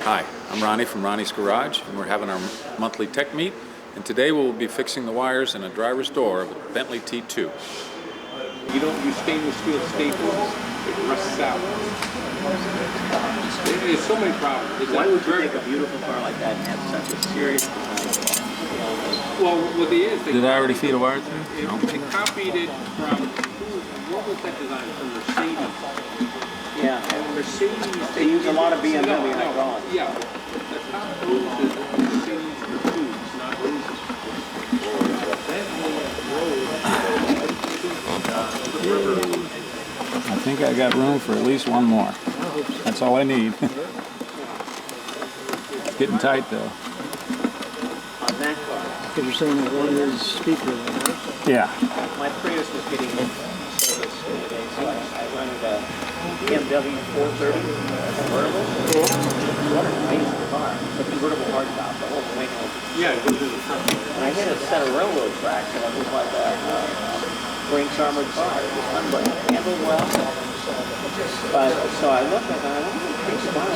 Hi, I'm Ronnie from Ronnie's Garage, and we're having our monthly tech meet. And today we'll be fixing the wires in a driver's door of a Bentley T2. You don't use stainless steel staples, it rusts out. There's so many problems. Why would you take a beautiful car like that and have such a serious design flaw? Well, what they is... Did I already feed a wire through? No. They copied it from... What was that design? From Mercedes. Yeah. And Mercedes... They use a lot of BMW hydraulics. Yeah. The top hose is Mercedes tubes, not hoses. I think I got room for at least one more. That's all I need. It's getting tight though. On that car. Because you're saying that one is speaker, right? Yeah. My Prius was getting service the other day, so I rented a BMW 430 convertible. What an amazing car. It's a convertible hardtop, the whole thing. Yeah, it goes in the front. And I hit a set of railroad tracks, and it was like a Brinks armored car. It was unbelievable. Handled well. But so I looked at it, and I went, pretty smart.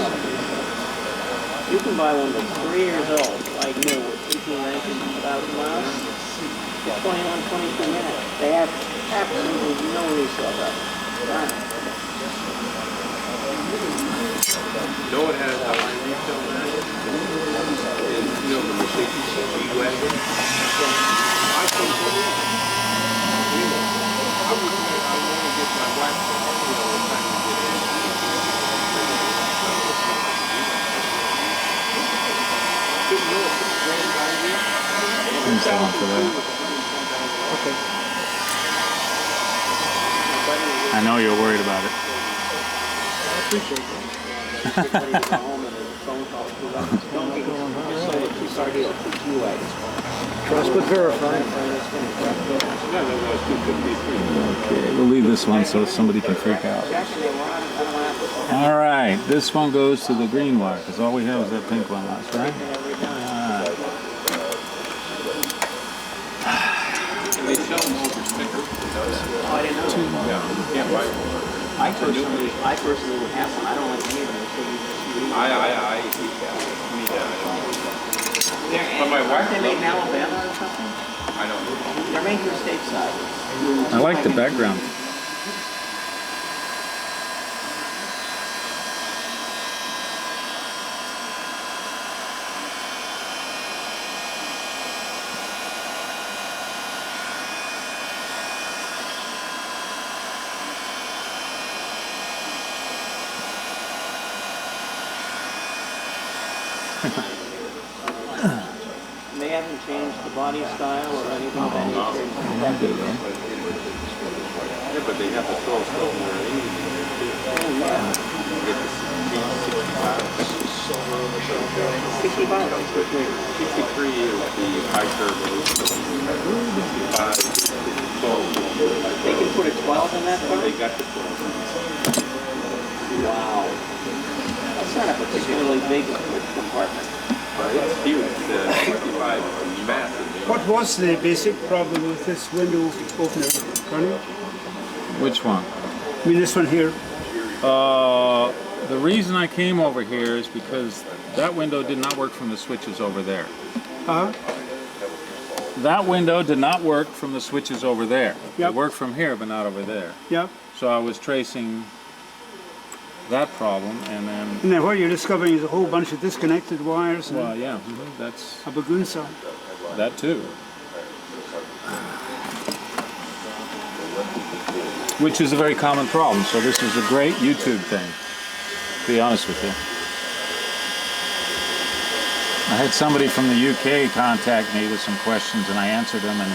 You can buy one that's 3 years old, like new, with 18, 19,000 miles. 21, 22 minutes. They have absolutely no resale value. None. You know what has a high retail value? Is, you know, the Mercedes G-Wagon? I think so. I want to get my wife, you know, what time to get in. Didn't know it's a great idea. I'm selling for that. Okay. I know you're worried about it. I appreciate that. Trust but verify. Okay, we'll leave this one so somebody can freak out. All right, this one goes to the green wire because all we have is that pink one last, right? They sell them over stickers. I didn't know. Yeah, you can't buy one. I personally would have one. I don't like any of them. I hate that. Me that. But my wife Aren't they made in Alabama or something? I don't know. They're made here stateside. I like the background. They haven't changed the body style or anything of that nature. Yeah, but they have to throw stuff in there anyway. Oh, yeah. Get the C65. 65. 63 is the high turbo. 65 is 12. They can put a 12 in that car? They got the 12. Wow. That's not a particularly big compartment. It's huge. 65 is massive. What was the basic problem with this window opener, Ronnie? Which one? I mean, this one here. The reason I came over here is because that window did not work from the switches over there. Uh-huh. That window did not work from the switches over there. Yep. It worked from here, but not over there. Yeah. So I was tracing that problem, and then, And then what you're discovering is a whole bunch of disconnected wires and well, yeah, that's a bagunza. that too. Which is a very common problem. So this is a great YouTube thing, to be honest with you. I had somebody from the UK contact me with some questions, and I answered them, and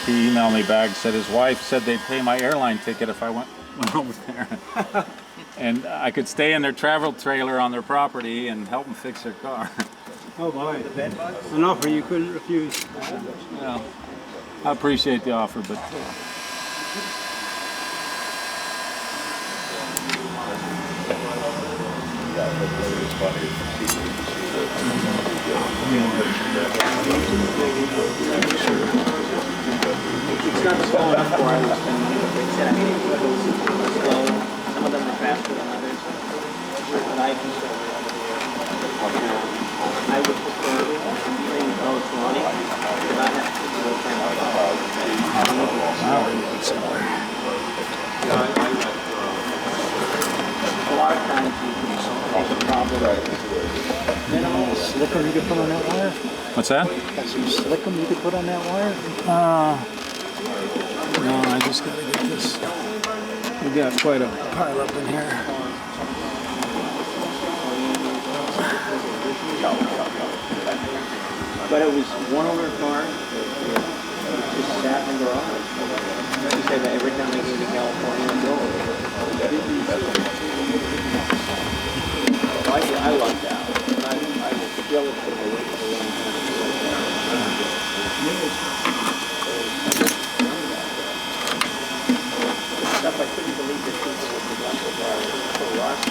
he emailed me back, said his wife said they'd pay my airline ticket if I went over there. And I could stay in their travel trailer on their property and help them fix their car. Oh boy. An offer you couldn't refuse. Well, I appreciate the offer, but It's not slow enough for I was thinking. They said, I mean, it goes slow. Some of them are faster than others. But I can lot of times you can solve the problem. Minimal slickum you could put on that wire. What's that? Got some slickum you could put on that wire. No, I just gotta get this. We got quite a pile up in here. But it was one owner car. It just sat in the garage. He said that every time I came to California, I go. I lucked out. I was still at the wait for a long time. Stuff I couldn't believe that people would be left with for rust,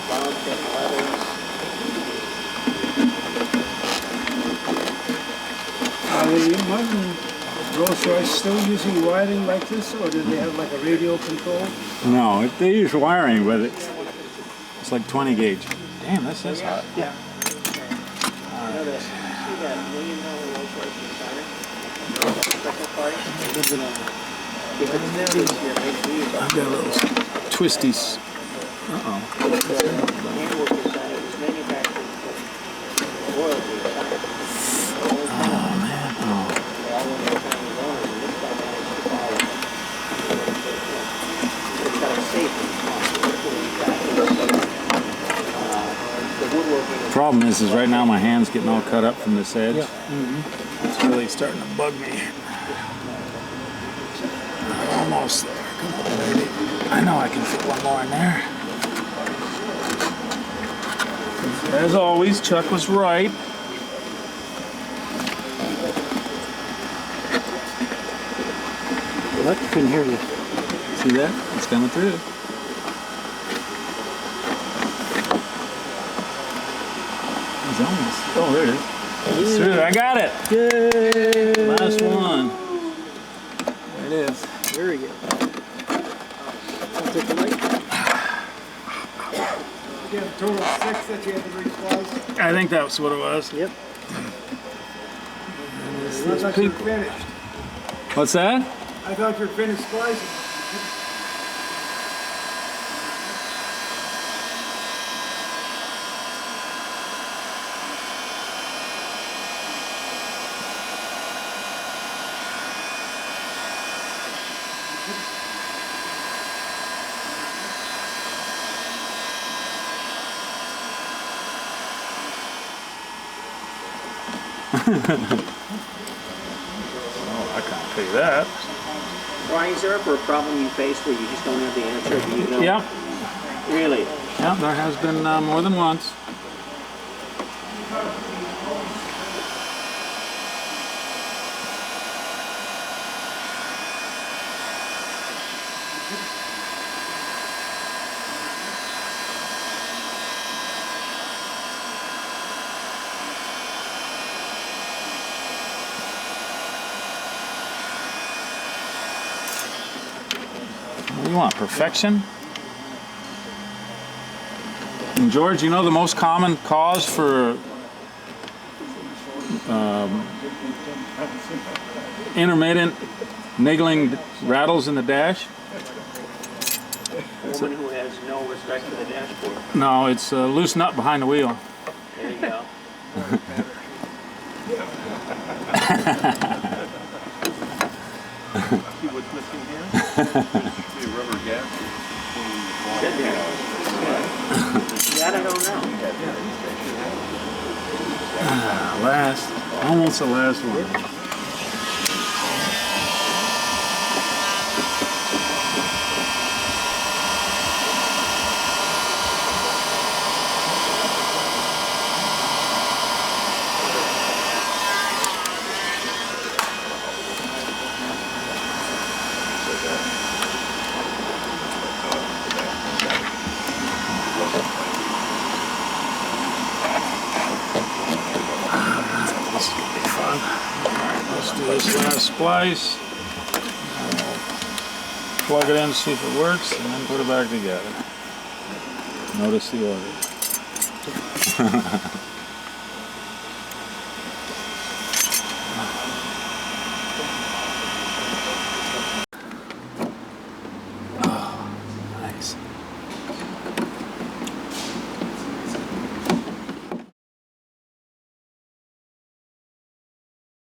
brown tip leathers. Are the modern Rolls-Royce still using wiring like this, or do they have like a radio control? No, they use wiring, but it's like 20 gauge. Damn, this is hot. Yeah. You know that, see that $1 million Rolls-Royce designer? Special party? If it's new this year, make sure I've got a little twisties. Uh-oh. handwork design, it was manufactured for royalty design. Oh, man. Oh. They all went to Chinese owners, and this guy managed to buy it. It's got a safety the woodworking. Problem is right now my hand's getting all cut up from this edge. It's really starting to bug me. Almost there. Come on, baby. I know I can fit one more in there. As always, Chuck was right. What? Couldn't hear you. See that? It's coming through. It's almost. Oh, there it is. It's through. I got it. Yay! Last one. There it is. Very good. I'll take the light. You have a total of 6 that you have to resplice. I think that's what it was. Yep. I thought you were finished. What's that? I thought you were finished splicing. Oh, I can't pay that. Brian, is there ever a problem you face where you just don't have the answer? Do you know? Yep. Really? Yep, there has been more than once. What do you want, perfection? And George, you know the most common cause for intermittent niggling rattles in the dash? A woman who has no respect for the dashboard. No, it's a loose nut behind the wheel. There you go. See what's missing here? See a rubber gasket Should be. That I don't know. Almost the last one. This is gonna be fun. Alright, let's do this last splice. Plug it in, see if it works, and then put it back together. Notice the order.